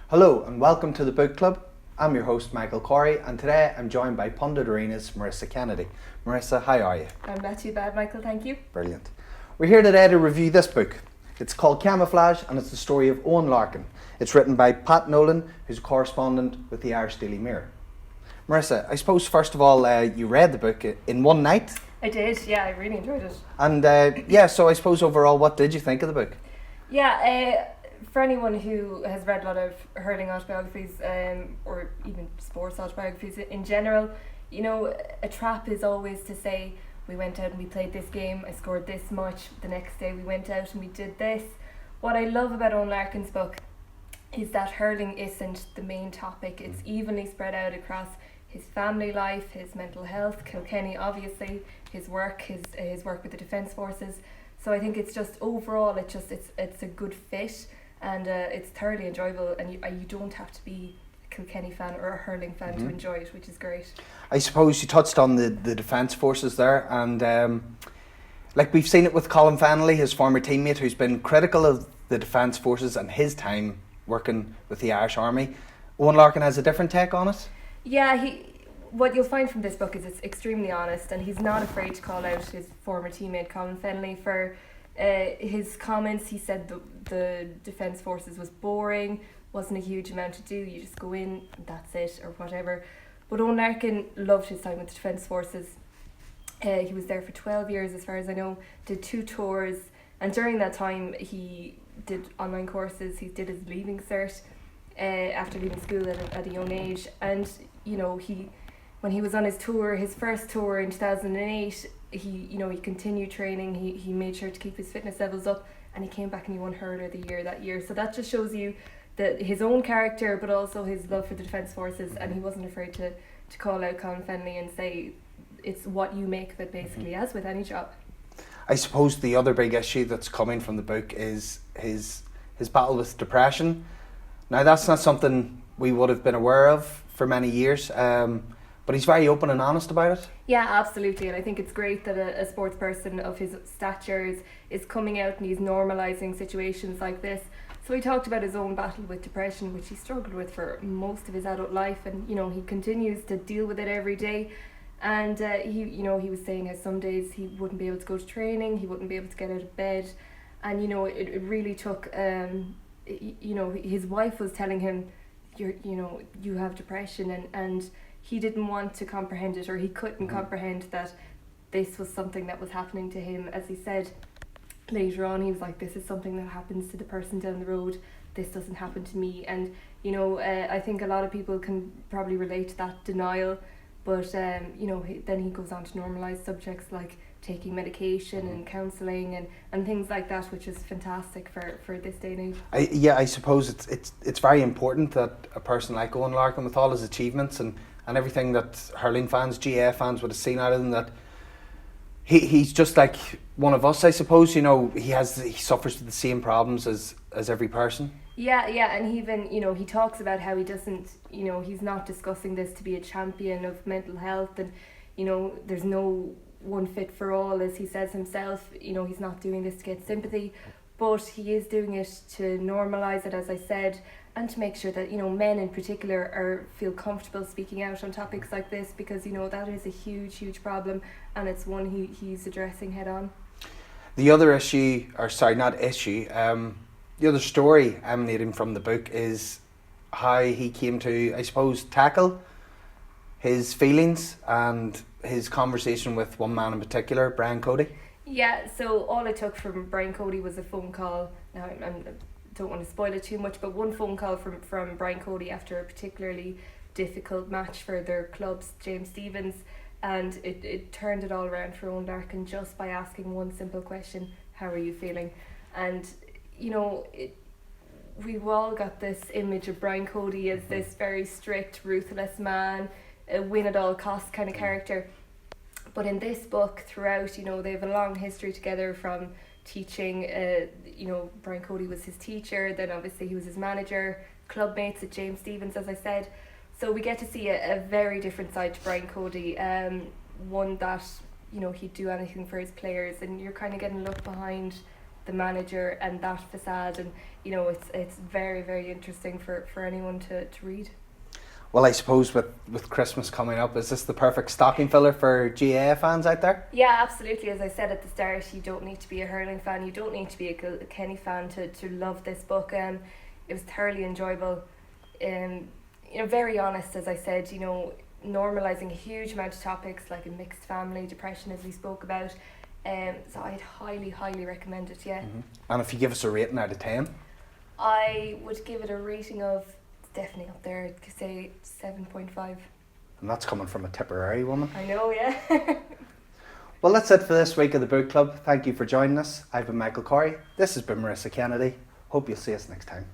Hello and welcome to the Book Club. I'm your host Michael Corey and today I'm joined by Pundit Arena's Marissa Kennedy. Marissa, how are you? I'm not too bad, Michael, thank you. Brilliant. We're here today to review this book. It's called Camouflage and it's the story of Eoin Larkin. It's written by Pat Nolan, who's a correspondent with the Irish Daily Mirror. Marissa, I suppose first of all you read the book in one night? I did, yeah, I really enjoyed it. And so I suppose overall what did you think of the book? Yeah, for anyone who has read a lot of hurling autobiographies or even sports autobiographies in general, you know, a trap is always to say, we went out and we played this game, I scored this much, the next day we went out and we did this. What I love about Eoin Larkin's book is that hurling isn't the main topic. It's evenly spread out across his family life, his mental health, Kilkenny obviously, his work with the Defence Forces. So I think it's just overall it's a good fit and it's thoroughly enjoyable, and you don't have to be a Kilkenny fan or a hurling fan to enjoy it, which is great. I suppose you touched on the Defence Forces there, and like we've seen it with Colin Fennelly, his former teammate, who's been critical of the Defence Forces and his time working with the Irish Army. Eoin Larkin has a different take on it. Yeah, what you'll find from this book is it's extremely honest, and he's not afraid to call out his former teammate Colin Fennelly for his comments. He said the Defence Forces was boring, wasn't a huge amount to do, you just go in, that's it, or whatever. But Eoin Larkin loved his time with the Defence Forces. He was there for 12 years as far as I know, did 2 tours, and during that time he did online courses, he did his leaving cert after leaving school at a young age. And you know, when he was on his tour, his first tour in 2008, he continued training, he made sure to keep his fitness levels up, and he came back and he won Hurler of the Year that year. So that just shows you that his own character, but also his love for the Defence Forces, and he wasn't afraid to call out Colin Fennelly and say it's what you make of it, basically, as with any job. I suppose the other big issue that's coming from the book is his battle with depression. Now that's not something we would have been aware of for many years, but he's very open and honest about it. Yeah, absolutely, and I think it's great that a sports person of his stature is coming out and he's normalising situations like this. So he talked about his own battle with depression, which he struggled with for most of his adult life, and he continues to deal with it every day. And he was saying how some days he wouldn't be able to go to training, he wouldn't be able to get out of bed, and it really took his wife was telling him, you have depression, and he didn't want to comprehend it, or he couldn't comprehend that this was something that was happening to him. As he said later on, he was like, this is something that happens to the person down the road, this doesn't happen to me. And I think a lot of people can probably relate to that denial, but then he goes on to normalise subjects like taking medication and counselling and things like that, which is fantastic for this day and age. I suppose it's very important that a person like Eoin Larkin, with all his achievements and everything that hurling fans, GAA fans would have seen out of him, that he's just like one of us, I suppose. He suffers with the same problems as every person. Yeah, and he even, he talks about how he doesn't, he's not discussing this to be a champion of mental health, and, there's no one fit for all, as he says himself. He's not doing this to get sympathy, but he is doing it to normalise it, as I said, and to make sure that, men in particular feel comfortable speaking out on topics like this, because, that is a huge problem, and it's one he's addressing head on. The other issue, the other story emanating from the book is how he came to, I suppose, tackle his feelings and his conversation with one man in particular, Brian Cody. Yeah, so all it took from Brian Cody was a phone call. Now, I don't want to spoil it too much, but one phone call from Brian Cody after a particularly difficult match for their club's James Stephens, and it turned it all around for Eoin Larkin just by asking one simple question: how are you feeling? And we've all got this image of Brian Cody as this very strict, ruthless man, a win at all costs kind of character. But in this book, throughout, they have a long history together from teaching. Brian Cody was his teacher, then obviously he was his manager, club mates at James Stephens, as I said. So we get to see a very different side to Brian Cody, one that, he'd do anything for his players, and you're kind of getting a look behind the manager and that facade, and you know, it's very, very interesting for anyone to read. Well, I suppose with Christmas coming up, is this the perfect stocking filler for GAA fans out there? Yeah, absolutely. As I said at the start, you don't need to be a hurling fan, you don't need to be a Kilkenny fan to love this book. It was thoroughly enjoyable. You know, very honest, as I said, you know, normalising a huge amount of topics like a mixed family, depression, as we spoke about. So I'd highly, highly recommend it, yeah. Mm-hmm. And if you give us a rating out of 10? I would give it a rating of, definitely up there, I'd say 7.5. And that's coming from a Tipperary woman. I know, yeah. Well, that's it for this week of the Book Club. Thank you for joining us. I've been Michael Corey. This has been Marissa Kennedy. Hope you'll see us next time.